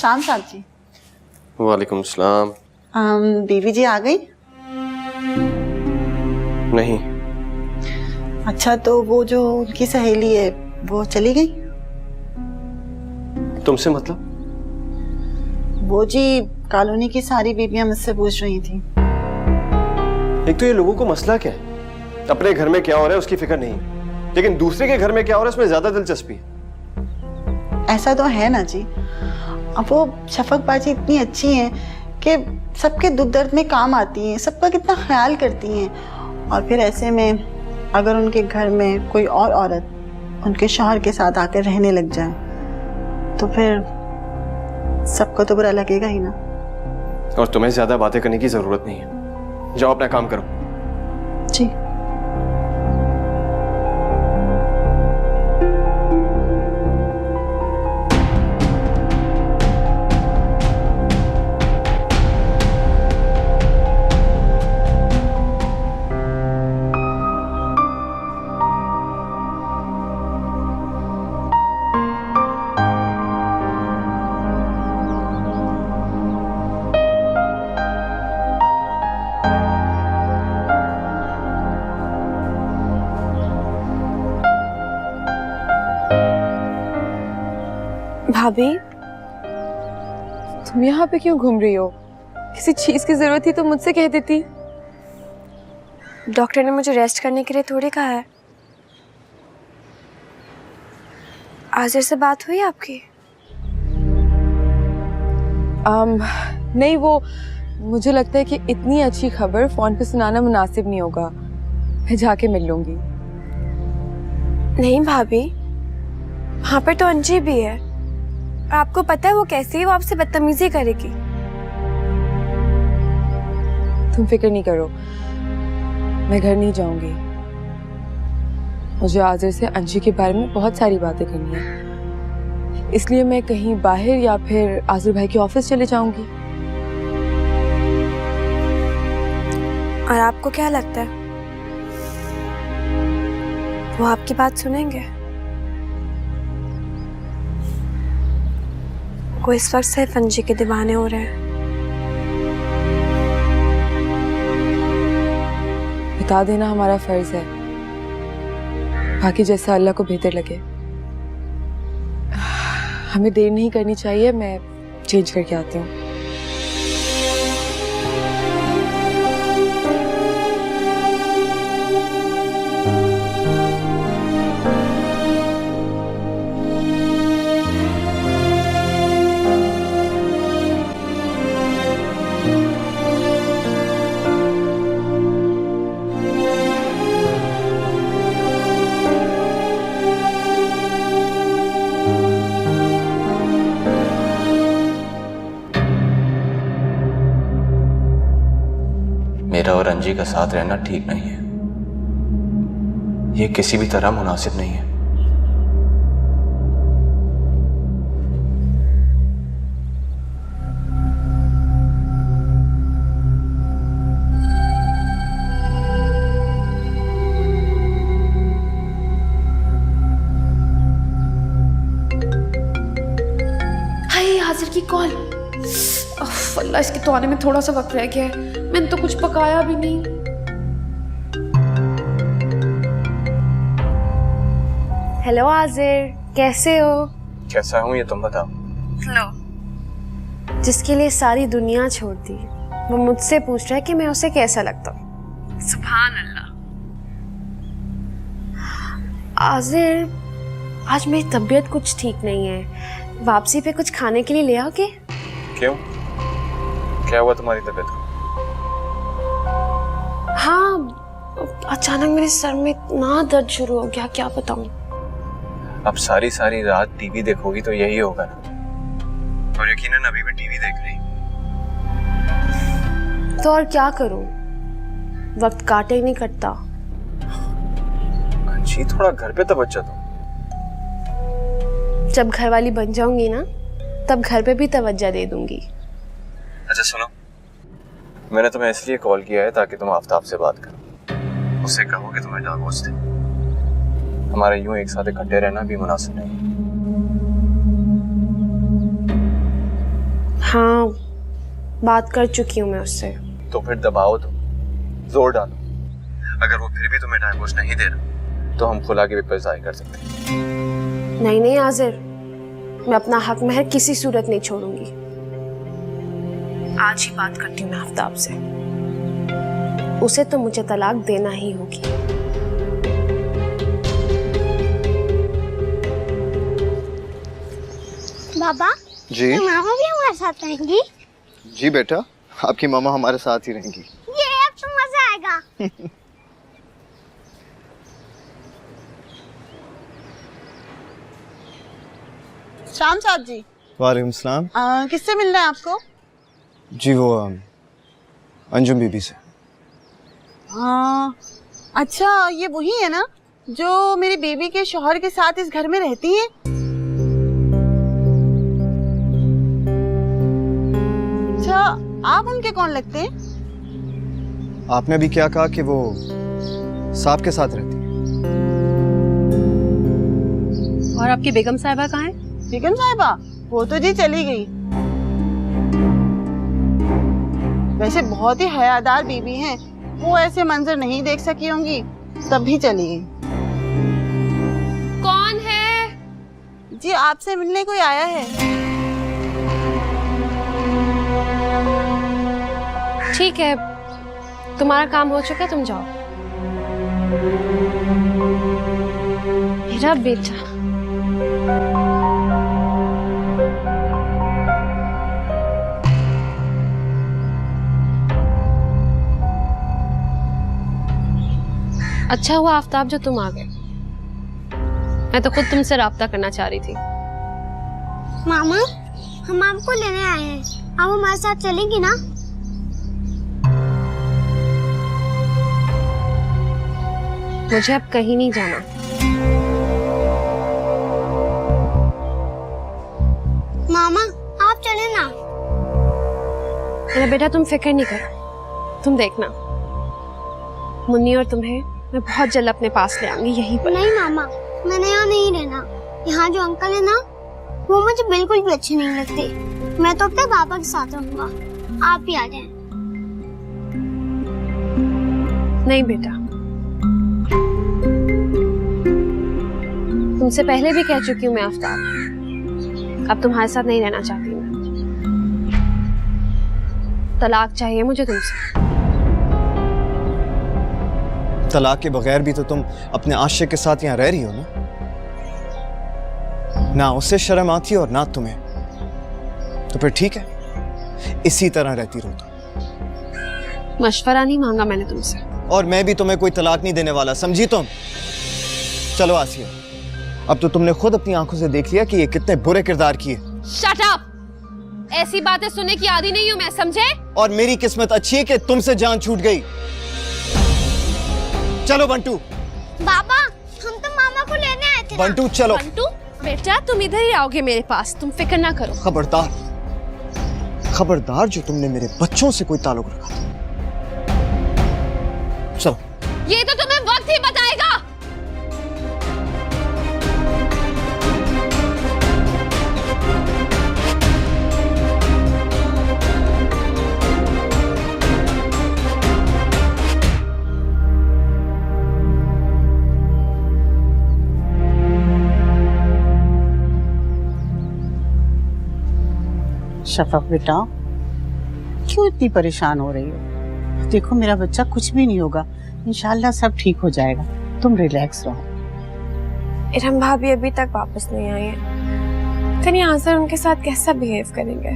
अस्सलाम साहब जी। वालेकुम सलाम। बीवी जी आ गई? नहीं। अच्छा, तो वो जो उनकी सहेली है वो चली गई? तुमसे मतलब? वो जी कॉलोनी की सारी बीबियां मुझसे पूछ रही थी। एक तो ये लोगों को मसला क्या है, अपने घर में क्या हो रहा है उसकी फिक्र नहीं, लेकिन दूसरे के घर में क्या हो रहा है उसमें ज्यादा दिलचस्पी है। ऐसा तो है ना जी। अब वो शफक बाजी इतनी अच्छी हैं कि सबके दुख दर्द में काम आती हैं, सबका कितना ख्याल करती हैं, और फिर ऐसे में अगर उनके घर में कोई और औरत उनके शौहर के साथ आकर रहने लग जाए तो फिर सबको तो बुरा लगेगा ही ना। और तुम्हें ज्यादा बातें करने की जरूरत नहीं है, जाओ अपना काम करो। जी। भाभी, तुम यहाँ पे क्यों घूम रही हो? किसी चीज की जरूरत थी तो मुझसे कह देती। डॉक्टर ने मुझे रेस्ट करने के लिए थोड़ी कहा है। आजिर से बात हुई आपकी? नहीं, वो मुझे लगता है कि इतनी अच्छी खबर फोन पे सुनाना मुनासिब नहीं होगा। मैं जाके मिल लूंगी। नहीं भाभी, वहाँ पर तो अंजी भी है। आपको पता है वो कैसी है? वो आपसे बदतमीजी करेगी। तुम फिक्र नहीं करो, मैं घर नहीं जाऊंगी। मुझे आजिर से अंजी के बारे में बहुत सारी बातें करनी है, इसलिए मैं कहीं बाहर या फिर आजिर भाई के ऑफिस चले जाऊंगी। और आपको क्या लगता है वो आपकी बात सुनेंगे? वो इस वक्त सिर्फ अंजी के दीवाने हो रहे हैं। बता देना हमारा फर्ज है, बाकी जैसा अल्लाह को बेहतर लगे। हमें देर नहीं करनी चाहिए, मैं चेंज करके आती हूँ। मेरा और अंजी का साथ रहना ठीक नहीं है, ये किसी भी तरह मुनासिब नहीं है। हाय, हाजिर की कॉल। अल्लाह, इसके तो आने में थोड़ा सा वक्त रह गया है। मैंने तो कुछ पकाया भी नहीं। हेलो आजिर, कैसे हो? कैसा हूं ये तुम बताओ। लो, जिसके लिए सारी दुनिया छोड़ दी वो मुझसे पूछ रहा है कि मैं उसे कैसा लगता हूँ। सुभान अल्लाह। आजिर, आज मेरी तबीयत कुछ ठीक नहीं है। वापसी पे कुछ खाने के लिए ले आओगे? क्यों, क्या हुआ तुम्हारी तबीयत को? हाँ, अचानक मेरे सर में इतना दर्द शुरू हो गया, क्या बताऊं। अब सारी सारी रात टीवी देखोगी तो यही होगा ना, और यकीनन अभी भी टीवी देख रही। तो और क्या करूं, वक्त काटे ही नहीं कटता। अंशी, थोड़ा घर पे तवज्जो दो। जब घर वाली बन जाऊंगी ना, तब घर पे भी तवज्जो दे दूंगी। अच्छा सुनो, मैंने तुम्हें इसलिए कॉल किया है ताकि तुम आफ्ताब से बात करो, उससे कहो कि तुम्हें डाइवोर्स दे। हमारा यूं एक साथ इकट्ठे रहना भी मुनासिब नहीं। हाँ, बात कर चुकी हूँ मैं उससे। तो फिर दबाओ, तो जोर डालो। अगर वो फिर भी तुम्हें डाइवोर्स नहीं दे रहा तो हम खुला के भी पेपर जाहिर कर सकते हैं। नहीं नहीं आजिर, मैं अपना हक महर किसी सूरत नहीं छोड़ूंगी। आज ही बात करती हूँ मैं आफ्ताब से। उसे तो मुझे तलाक देना ही होगी। बाबा जी तो मामा भी हमारे साथ रहेंगी? जी बेटा, आपकी मामा हमारे साथ ही रहेंगी। ये अब तो मजा आएगा। शाम साहब जी, वालेकुम सलाम। किससे मिलना है आपको? जी वो अंजुम बीबी से। अच्छा, ये वही है ना जो मेरी बेबी के शौहर के साथ इस घर में रहती हैं? अच्छा, आप उनके कौन लगते हैं? आपने भी क्या कहा कि वो साहब के साथ रहती है? और आपकी बेगम साहिबा कहाँ है? बेगम साहिबा वो तो जी चली गई। वैसे बहुत ही हयादार बीबी हैं, वो ऐसे मंजर नहीं देख सकी होंगी, तब भी चली गई। कौन है? जी आपसे मिलने कोई आया है। ठीक है, तुम्हारा काम हो चुका है, तुम जाओ। मेरा बेटा अच्छा हुआ आफ्ताब जो तुम आ गए। मैं तो खुद तुमसे राब्ता करना चाह रही थी। मामा हम आपको लेने आए हैं, आप हमारे साथ चलेंगी ना? मुझे अब कहीं नहीं जाना। मामा आप चले ना। मेरा बेटा तुम फिक्र नहीं करो, तुम देखना मुन्नी और तुम्हें मैं बहुत जल्द अपने पास ले आऊंगी यहीं पर। नहीं मामा, मैंने यहाँ नहीं रहना। यहाँ जो अंकल है ना, वो मुझे बिल्कुल भी अच्छे नहीं लगते। मैं तो अपने पापा के साथ रहूंगा, आप भी आ जाएं। नहीं बेटा, तुमसे पहले भी कह चुकी हूँ मैं आफ्ताब, अब तुम्हारे साथ नहीं रहना चाहती मैं। तलाक चाहिए मुझे तुमसे। तलाक के बगैर भी तो तुम अपने आशिक के साथ यहाँ रह रही हो ना? ना उसे शर्म आती और ना तुम्हें। तो फिर ठीक है, इसी तरह रहती रहो तुम। मशवरा नहीं मांगा मैंने तुमसे। और मैं भी तुम्हें कोई तलाक नहीं देने वाला, समझी तुम? चलो आसिया, अब तो तुमने खुद अपनी आंखों से देख लिया कि ये कितने बुरे किरदार की है। Shut up! ऐसी बातें सुनने की आदी नहीं हूँ मैं, समझे? और मेरी किस्मत अच्छी है कि तुमसे जान छूट गई। चलो बंटू। बाबा हम तो मामा को लेने आए थे ना। बंटू चलो। बंटू बेटा, तुम इधर ही आओगे मेरे पास, तुम फिक्र ना करो। खबरदार, खबरदार जो तुमने मेरे बच्चों से कोई ताल्लुक रखा था। चलो। ये तो तुम्हें वक्त ही बताएगा। शफक बेटा, क्यों इतनी परेशान हो रही हो? देखो मेरा बच्चा कुछ भी नहीं होगा, इंशाल्लाह सब ठीक हो जाएगा, तुम रिलैक्स रहो। इरम भाभी अभी तक वापस नहीं आई है, फिर यहाँ से उनके साथ कैसा बिहेव करेंगे?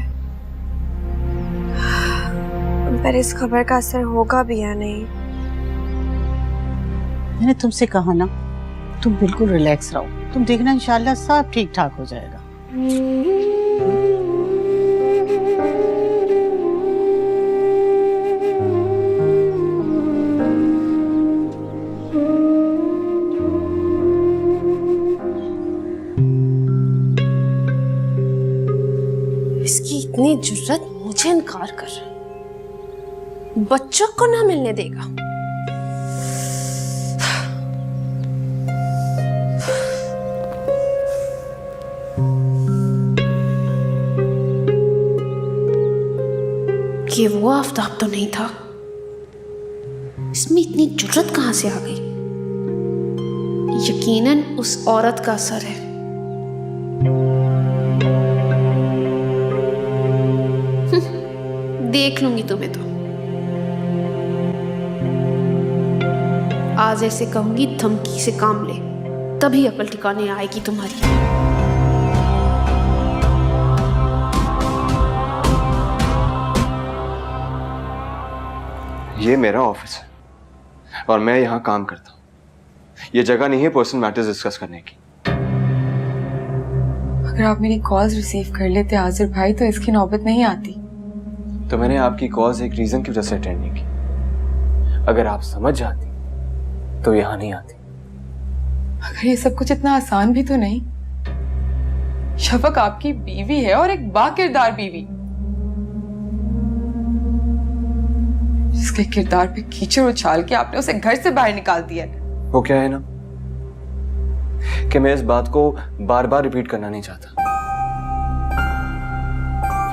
उन पर इस खबर का असर होगा भी या नहीं? मैंने तुमसे कहा ना, तुम बिल्कुल रिलैक्स रहो, तुम देखना इंशाल्लाह सब ठीक ठाक हो जाएगा। इसकी इतनी जुर्रत मुझे इनकार कर रहा है, बच्चों को ना मिलने देगा। कि वो आफताब तो नहीं था। इसमें इतनी जुर्रत कहाँ से आ गई? यकीनन उस औरत का असर है। देख लूंगी तुम्हें तो। आज ऐसे कहूंगी धमकी से काम ले, तभी अकल ठिकाने आएगी तुम्हारी। ये मेरा ऑफिस है और मैं यहाँ काम करता हूँ। ये जगह नहीं है पर्सनल मैटर्स डिस्कस करने की। अगर आप मेरी कॉल्स रिसीव कर लेते आजिर भाई तो इसकी नौबत नहीं आती। तो मैंने आपकी कॉल्स एक रीजन की वजह से अटेंड नहीं की। अगर आप समझ जाती तो यहाँ नहीं आती। अगर ये सब कुछ इतना आसान भी तो नहीं। शफक आपकी बीवी है और एक बाकिरदार बीवी, जिसके किरदार पे कीचड़ उछाल के आपने उसे घर से बाहर निकाल दिया है। वो क्या है ना कि मैं इस बात को बार बार रिपीट करना नहीं चाहता,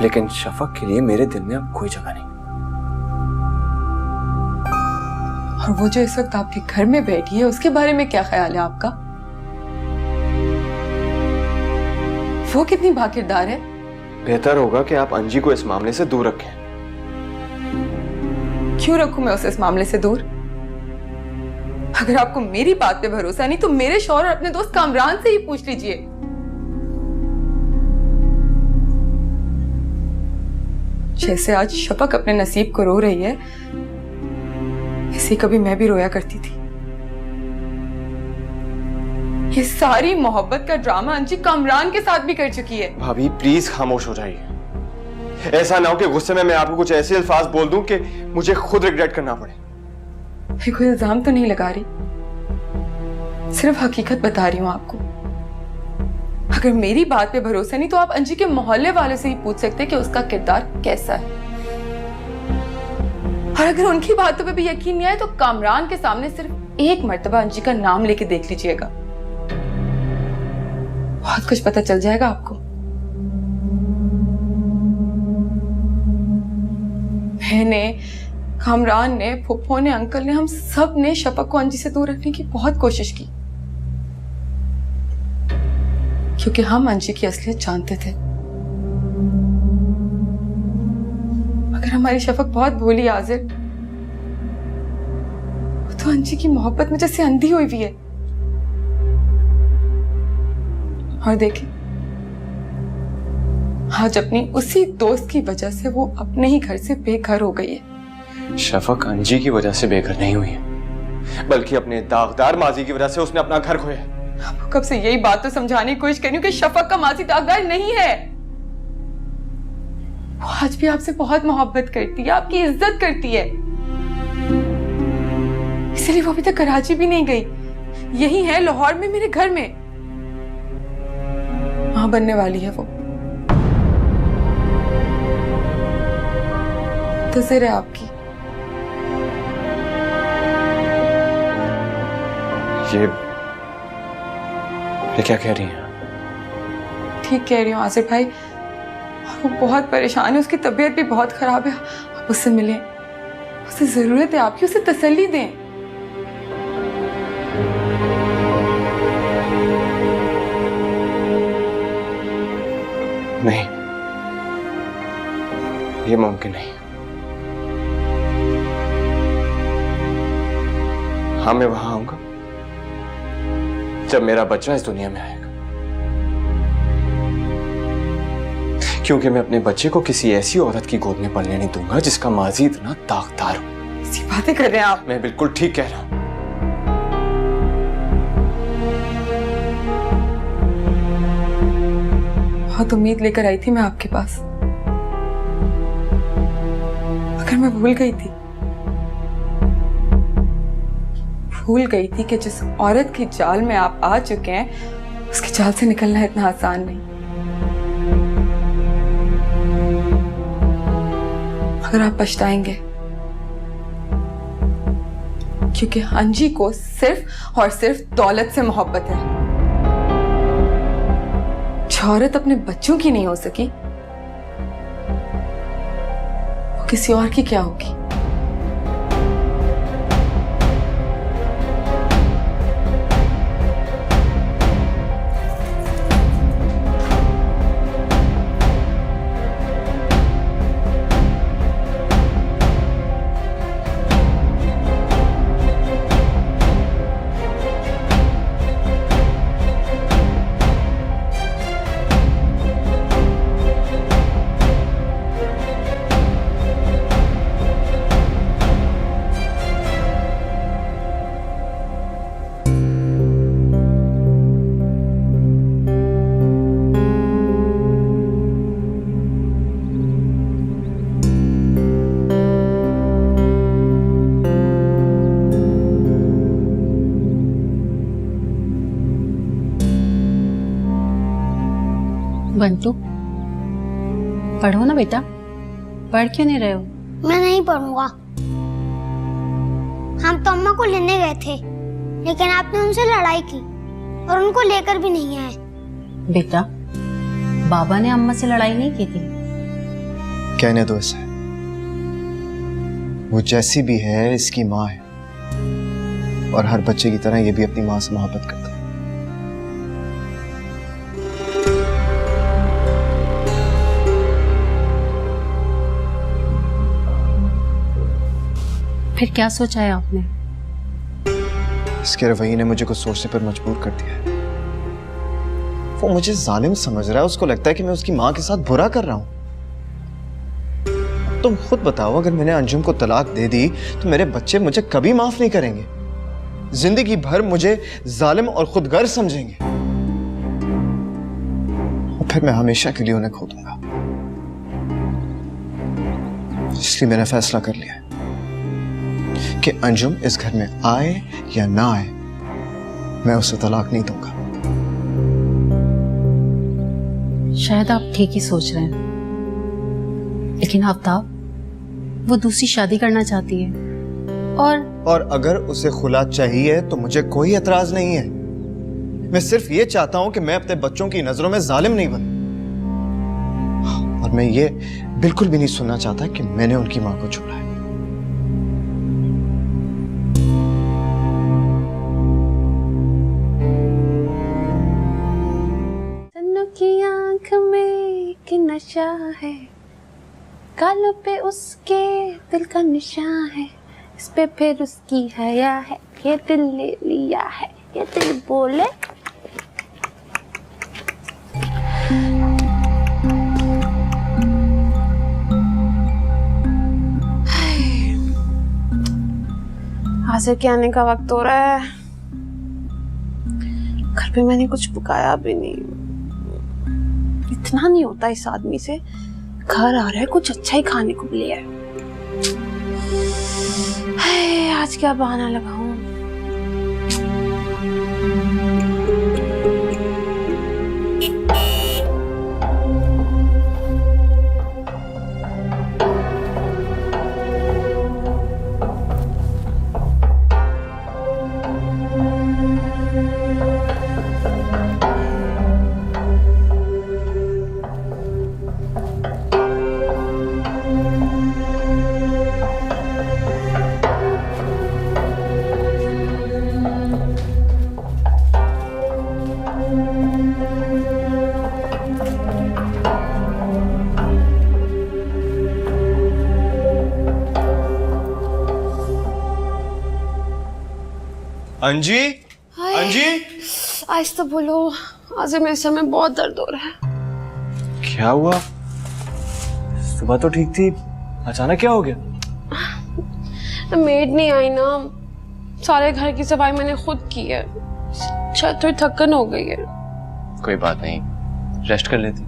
लेकिन शफक के लिए मेरे दिल में अब कोई जगह नहीं। और वो जो इस वक्त आपके घर में बैठी है उसके बारे में क्या ख्याल है आपका? वो कितनी बाकिरदार है? बेहतर होगा कि आप अंजी को इस मामले से दूर रखें। क्यों रखूं मैं उसे इस मामले से दूर? अगर आपको मेरी बात पे भरोसा नहीं तो मेरे शौहर और अपने दोस्त कामरान से ही पूछ लीजिए। जैसे आज शफक अपने नसीब को रो रही है, ऐसे कभी मैं भी रोया करती थी। ये सारी मोहब्बत का ड्रामा अंजी कामरान के साथ भी कर चुकी है। भाभी प्लीज खामोश हो जाइए। ऐसा ना हो कि गुस्से में मैं आपको कुछ ऐसे अल्फाज बोल दूं कि मुझे खुद रिग्रेट करना पड़े। मैं कोई इल्जाम तो नहीं लगा रही, सिर्फ हकीकत बता रही हूं आपको। अगर मेरी बात पे भरोसा नहीं तो आप अंजी के मोहल्ले वालों से ही पूछ सकते हैं कि उसका किरदार कैसा है। और अगर उनकी बातों पे भी यकीन नहीं आए तो कामरान के सामने सिर्फ एक मर्तबा अंजी का नाम लेके देख लीजिएगा, बहुत कुछ पता चल जाएगा आपको। मैंने, कामरान ने, फुप्पो ने, अंकल ने, हम सब ने शफक को अंजी से दूर रखने की बहुत कोशिश की, क्योंकि हम अंजी की असलियत जानते थे। मगर हमारी शफक बहुत भोली आजिर, वो तो अंजी की मोहब्बत में जैसे अंधी हुई हुई है। और देखें, आज अपनी उसी दोस्त की वजह से वो अपने ही घर से बेघर हो गई है। शफक अंजी की वजह से बेघर नहीं हुई है, बल्कि अपने दागदार माजी की वजह से उसने अपना घर खोया। आपको कब से यही बात तो समझाने की कोशिश कर रही हूं कि शफक का माजी दागदार नहीं है। वो आज भी आपसे बहुत मोहब्बत करती है, आपकी इज्जत करती है, इसलिए वो अभी तक कराची भी नहीं गई। यही है लाहौर में मेरे घर में, मां बनने वाली है वो। तस्वीर है आपकी। ये क्या कह रही हैं? ठीक कह रही हूँ आसिफ भाई, वो बहुत परेशान है, उसकी तबीयत भी बहुत खराब है। आप उससे मिलें, उसे जरूरत है आपकी, उसे तसल्ली दें। नहीं, ये मुमकिन नहीं। हाँ, मैं वहां आऊंगा जब मेरा बच्चा इस दुनिया में आएगा, क्योंकि मैं अपने बच्चे को किसी ऐसी औरत की गोद में पलने नहीं दूंगा जिसका माजी इतना दागदार हो। ऐसी बातें कर रहे हैं आप। मैं बिल्कुल ठीक कह रहा हूं। बहुत उम्मीद लेकर आई थी मैं आपके पास, मगर मैं भूल गई थी कि जिस औरत की जाल में आप आ चुके हैं उसकी जाल से निकलना इतना आसान नहीं। मगर आप पछताएंगे, क्योंकि अंजी को सिर्फ और सिर्फ दौलत से मोहब्बत है। जो औरत अपने बच्चों की नहीं हो सकी, वो किसी और की क्या होगी? बंटू, पढ़ो ना बेटा। पढ़ क्यों नहीं रहे हो? मैं नहीं पढ़ूंगा। हम तो अम्मा को लेने गए थे, लेकिन आपने उनसे लड़ाई की और उनको लेकर भी नहीं आए। बेटा, बाबा ने अम्मा से लड़ाई नहीं की थी। कहने दो इसे, वो जैसी भी है इसकी माँ है, और हर बच्चे की तरह ये भी अपनी माँ से मोहब्बत करता है। फिर क्या सोचा है आपने? इसके रवैये ने मुझे कुछ सोचने पर मजबूर कर दिया है। वो मुझे जालिम समझ रहा है, उसको लगता है कि मैं उसकी माँ के साथ बुरा कर रहा हूं। तुम खुद बताओ, अगर मैंने अंजुम को तलाक दे दी तो मेरे बच्चे मुझे कभी माफ नहीं करेंगे, जिंदगी भर मुझे जालिम और खुदगर्ज समझेंगे, और फिर मैं हमेशा के लिए उन्हें खो दूंगा। इसलिए मैंने फैसला कर लिया है कि अंजुम इस घर में आए या ना आए, मैं उसे तलाक नहीं दूंगा। शायद आप ठीक ही सोच रहे हैं, लेकिन आफ्ताब, वो दूसरी शादी करना चाहती है, और अगर उसे खुला चाहिए तो मुझे कोई एतराज नहीं है। मैं सिर्फ ये चाहता हूं कि मैं अपने बच्चों की नजरों में जालिम नहीं बनूं, और मैं ये बिल्कुल भी नहीं सुनना चाहता कि मैंने उनकी मां को छोड़ा है। की आंख में कि नशा है, गालों पे उसके दिल का निशान है, इस पे फिर उसकी हया है, ये दिल ले लिया है, ये दिल बोले। हाजिर के आने का वक्त हो रहा है। घर पे मैंने कुछ पकाया भी नहीं। इतना नहीं होता इस आदमी से, घर आ रहा है कुछ अच्छा ही खाने को ले आए। आज क्या बहाना लगाऊं? अंजी, अंजी, आज तो बोलो, आज मेरे सर में बहुत दर्द हो रहा है। क्या हुआ? सुबह तो ठीक थी, अचानक क्या हो गया? मेड नहीं आई ना, सारे घर की सफाई मैंने खुद की है, शायद थोड़ी थकन हो गई है। कोई बात नहीं, रेस्ट कर लेती।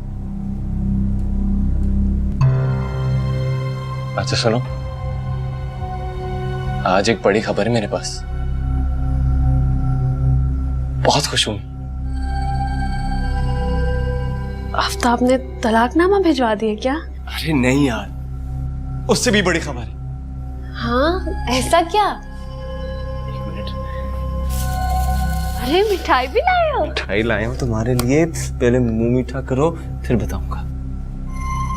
अच्छा सुनो, आज एक बड़ी खबर है मेरे पास। बहुत खुश हूं। आफ्ताब ने तलाकनामा भिजवा दिया क्या? अरे नहीं यार, उससे भी बड़ी खबर है। हाँ, ऐसा क्या? एक मिनट। अरे मिठाई भी लाए हो? मिठाई लाया हूं तुम्हारे लिए, पहले मुंह मीठा करो फिर बताऊंगा।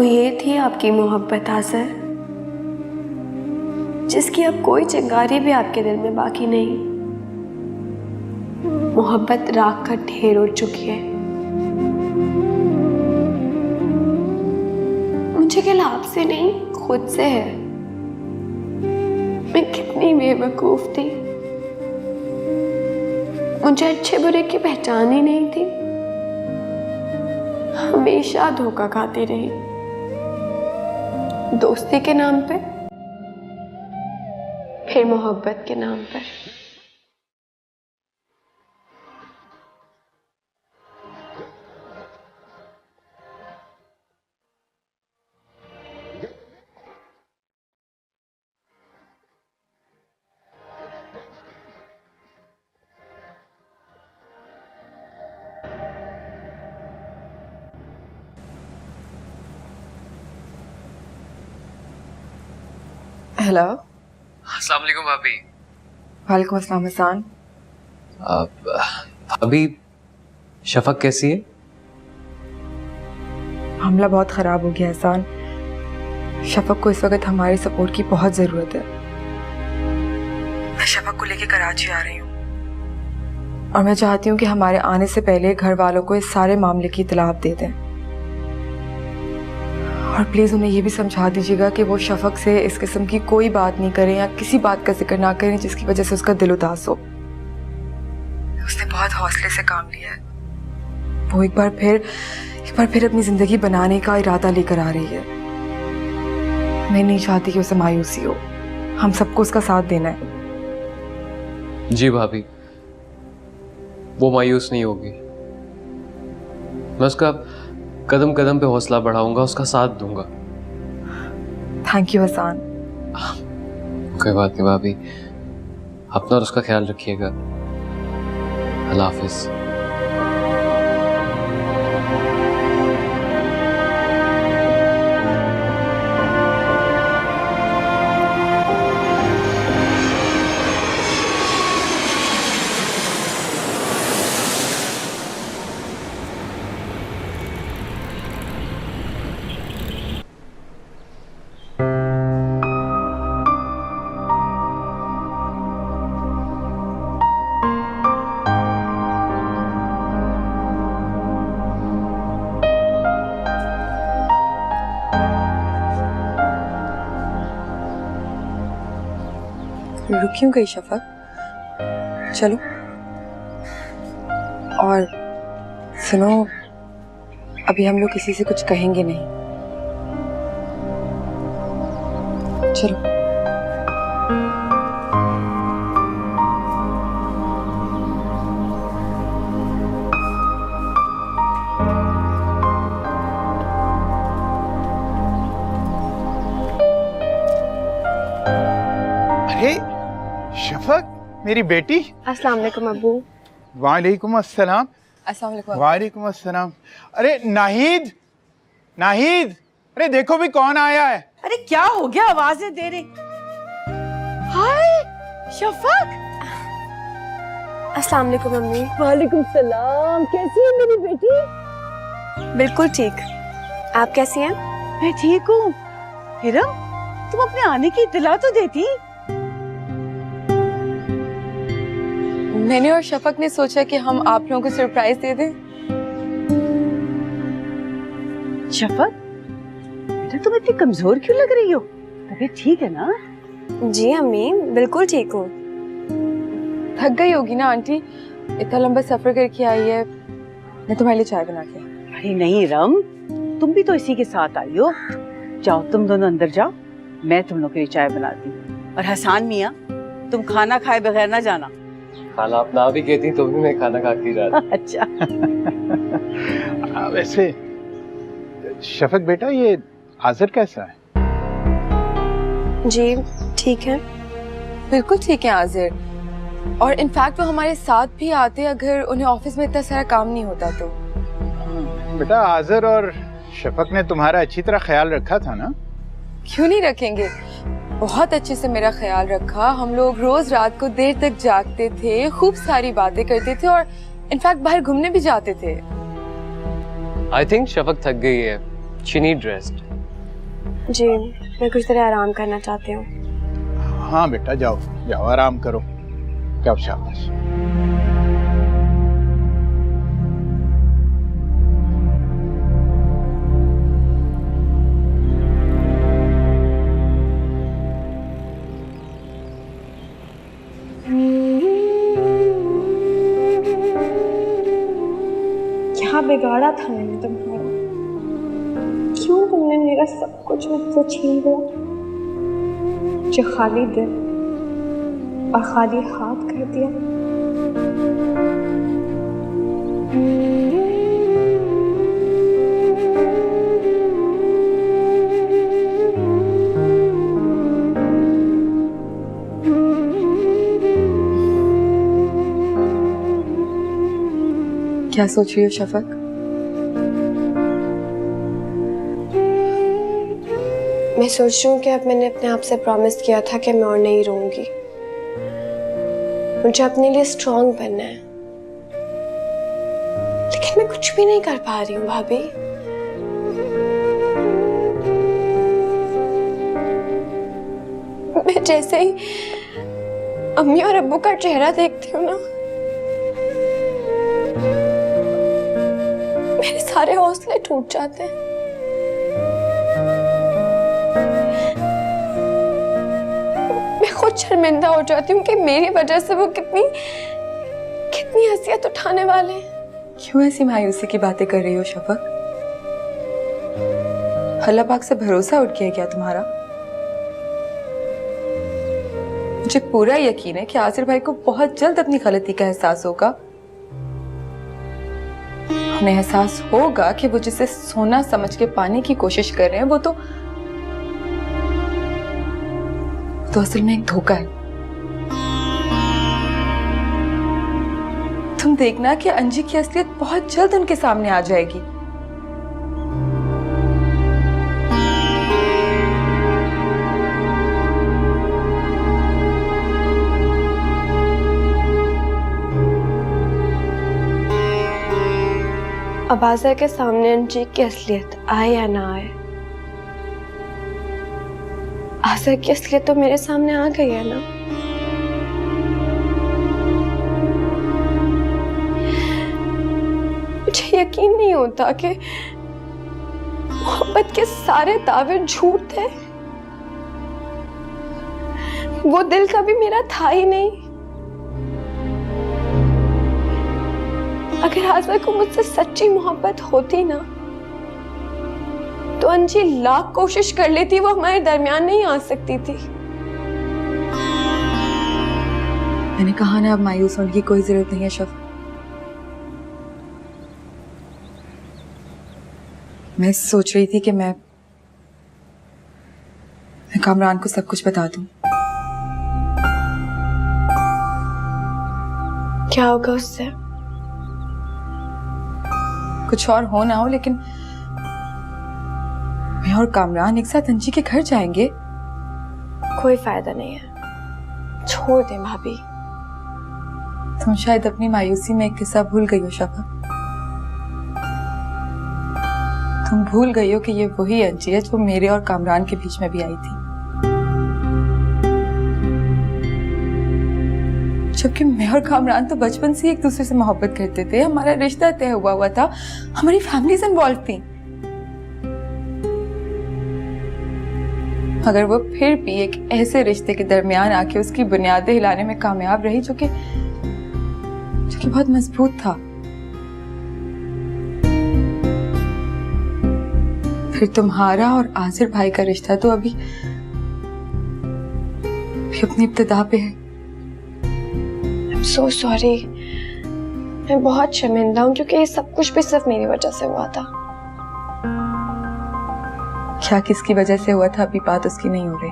तो ये थी आपकी मोहब्बत आज़र, जिसकी अब कोई चिंगारी भी आपके दिल में बाकी नहीं। मोहब्बत राख का ढेर उड़ चुकी है। मुझे गिला आपसे नहीं, खुद से है। मैं कितनी बेवकूफ थी, मुझे अच्छे बुरे की पहचान ही नहीं थी। हमेशा धोखा खाती रही, दोस्ती के नाम पे, फिर मोहब्बत के नाम पर। हेलो। अस्सलाम वालेकुम भाभी। वालेकुम अस्सलाम हसन। भाभी, शफक कैसी है? मामला बहुत ख़राब हो गया हसन। शफक को इस वक्त हमारे सपोर्ट की बहुत ज़रूरत है। मैं शफक को लेके कराची आ रही हूँ और मैं चाहती हूँ कि हमारे आने से पहले घर वालों को इस सारे मामले की इत्तला आप दे दें। और प्लीज़ उन्हें ये भी समझा दीजिएगा कि वो शफक से इस किस्म की कोई बात नहीं करें या किसी बात का जिक्र ना करें जिसकी वजह से उसका दिल उदास हो। उसने बहुत हौसले से काम लिया है। वो एक बार फिर अपनी जिंदगी बनाने का इरादा लेकर आ रही है। मैं नहीं चाहती कि उसे मायूसी हो। हम सबको उसका साथ देना है। जी भाभी, वो मायूस नहीं होगी। मैं उसका कदम कदम पे हौसला बढ़ाऊंगा, उसका साथ दूंगा। Thank you Hasan. कोई बात नहीं भाभी, अपना और उसका ख्याल रखिएगा। अल्लाह हाफिज। रुक क्यों गई शफक? चलो। और सुनो, अभी हम लोग किसी से कुछ कहेंगे नहीं। चलो। अरे शफक, मेरी बेटी। अस्सलाम वालेकुम अब्बू। वालेकुम अस्सलाम। अस्सलाम वालेकुम। वालेकुम अस्सलाम। अरे नाहिद, नाहिद, अरे देखो भी कौन आया है। अरे क्या हो गया, आवाजें दे रही। हाय शफक। अस्सलाम वालेकुम अम्मी। वालेकुम सलाम। कैसी है मेरी बेटी? बिल्कुल ठीक। आप कैसी हैं? मैं ठीक हूँ। हिरम, तुम अपने आने की इत्तला तो देती। मैंने और शफक ने सोचा कि हम आप लोगों को सरप्राइज दे दें। शफक, बेटा तुम इतनी कमजोर क्यों लग रही हो? तबीयत ठीक है ना? जी अम्मी, बिल्कुल ठीक हूँ। थक गई होगी ना आंटी, इतना लंबा सफर करके आई है। मैं तुम्हारे लिए चाय बना के। अरे नहीं रम, तुम भी तो इसी के साथ आई हो। जाओ तुम दोनों अंदर जाओ, मैं तुम लोग के लिए चाय बनाती हूँ। और हसन मियाँ, तुम खाना खाए बगैर ना जाना। खाना आप ना भी कहती तो भी मैं खाना खा के रहा। अच्छा। वैसे शफक बेटा, ये आज़र कैसा है? जी ठीक है। बिल्कुल ठीक है आज़िर। और इनफैक्ट वो हमारे साथ भी आते अगर उन्हें ऑफिस में इतना सारा काम नहीं होता तो। बेटा आज़र और शफक ने तुम्हारा अच्छी तरह ख्याल रखा था ना? क्यों नहीं रखेंगे, बहुत अच्छे से मेरा ख्याल रखा। हम लोग रोज रात को देर तक जागते थे, खूब सारी बातें करते थे और इनफैक्ट बाहर घूमने भी जाते थे। आई थिंक शफक थक गई है। She need rest. जी मैं कुछ देर आराम करना चाहती हूँ। हाँ बेटा जाओ जाओ आराम करो। जाओ शाबाश। क्या बिगाड़ा था मैंने तुम्हारा? क्यों तुमने मेरा सब कुछ मुझसे छीन लिया? जो खाली दिल और खाली हाथ कर दिया। क्या सोच रही हो शफक? मैं सोच रही हूँ कि अब मैंने अपने आप से प्रॉमिस किया था कि मैं और नहीं रहूंगी। मुझे अपने लिए स्ट्रांग बनना है, लेकिन मैं कुछ भी नहीं कर पा रही हूँ भाभी। मैं जैसे ही अम्मी और अब्बू का चेहरा देखती हूँ ना, मेरे सारे हौसले टूट जाते हैं। मैं खुद शर्मिंदा हो जाती हूँ कि मेरी वजह से वो कितनी कितनी हसीयत उठाने वाले हैं। क्यों ऐसी मायूसी की बातें कर रही हो शफक? अल्लाह पाक से भरोसा उठ गया क्या तुम्हारा? मुझे पूरा यकीन है कि आसिर भाई को बहुत जल्द अपनी गलती का एहसास होगा। उन्हें एहसास होगा कि वो जिसे सोना समझ के पाने की कोशिश कर रहे हैं वो तो असल में एक धोखा है। तुम देखना कि अंजी की असलियत बहुत जल्द उनके सामने आ जाएगी। अब आज़र के सामने अंजी की असलियत आए या ना आए, आज़र की असलियत तो मेरे सामने आ गई है ना। मुझे यकीन नहीं होता कि मोहब्बत के सारे दावे झूठ थे। वो दिल कभी मेरा था ही नहीं। अगर आज़र को मुझसे सच्ची मोहब्बत होती ना, तो अंजी लाख कोशिश कर लेती वो हमारे दरमियान नहीं आ सकती थी। मैंने कहा ना अब मायूस होने की कोई जरूरत नहीं है शफ। मैं सोच रही थी कि मैं कामरान को सब कुछ बता दूं। क्या होगा उससे? कुछ और हो ना हो, लेकिन मैं और कामरान एक साथ अंजी के घर जाएंगे। कोई फायदा नहीं है, छोड़ दे भाभी। तुम शायद अपनी मायूसी में एक किस्सा भूल गई हो शफा। तुम भूल गई हो कि ये वही अंजी है जो मेरे और कामरान के बीच में भी आई थी। जबकि मैं और कामरान तो बचपन से एक दूसरे से मोहब्बत करते थे, हमारा रिश्ता तय हुआ था, हमारी फैमिलीज इन्वॉल्व थी। अगर वो फिर भी एक ऐसे रिश्ते के दरमियान आके उसकी बुनियादें हिलाने में कामयाब रही जो कि बहुत मजबूत था, फिर तुम्हारा और आसिर भाई का रिश्ता तो अभी अपनी इब्तिदा पे है। So sorry, मैं बहुत शर्मिंदा हूँ क्योंकि ये सब कुछ भी सिर्फ मेरी वजह से हुआ था। क्या किसकी वजह से हुआ था अभी बात उसकी नहीं हो रही।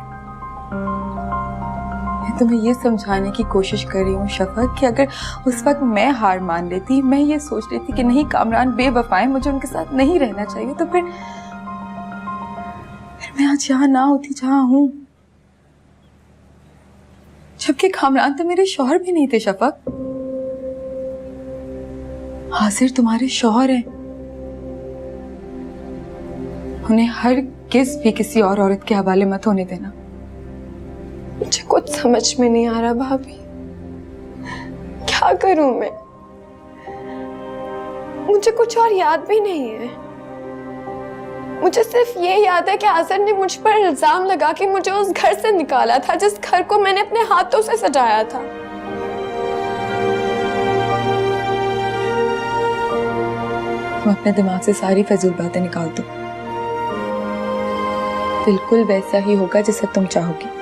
मैं तुम्हें ये समझाने की कोशिश कर रही हूँ शफक कि अगर उस वक्त मैं हार मान लेती, मैं ये सोच लेती कि नहीं कामरान बेवफा है, मुझे उनके साथ नहीं रहना चाहिए, तो फिर मैं आज यहाँ ना होती जहाँ हूँ। जबकि कामरान तो मेरे शौहर भी नहीं थे शफक। आसिर तुम्हारे शौहर हैं उन्हें हर भी किसी और औरत के हवाले मत होने देना। मुझे कुछ समझ में नहीं आ रहा भाभी, क्या करूं मैं? मुझे कुछ और याद भी नहीं है। मुझे सिर्फ ये याद है कि आज़र ने मुझ पर इल्जाम लगा के मुझे उस घर से निकाला था जिस घर को मैंने अपने हाथों से सजाया था। तुम अपने दिमाग से सारी फजूल बातें निकाल दो। बिल्कुल वैसा ही होगा जैसा तुम चाहोगी।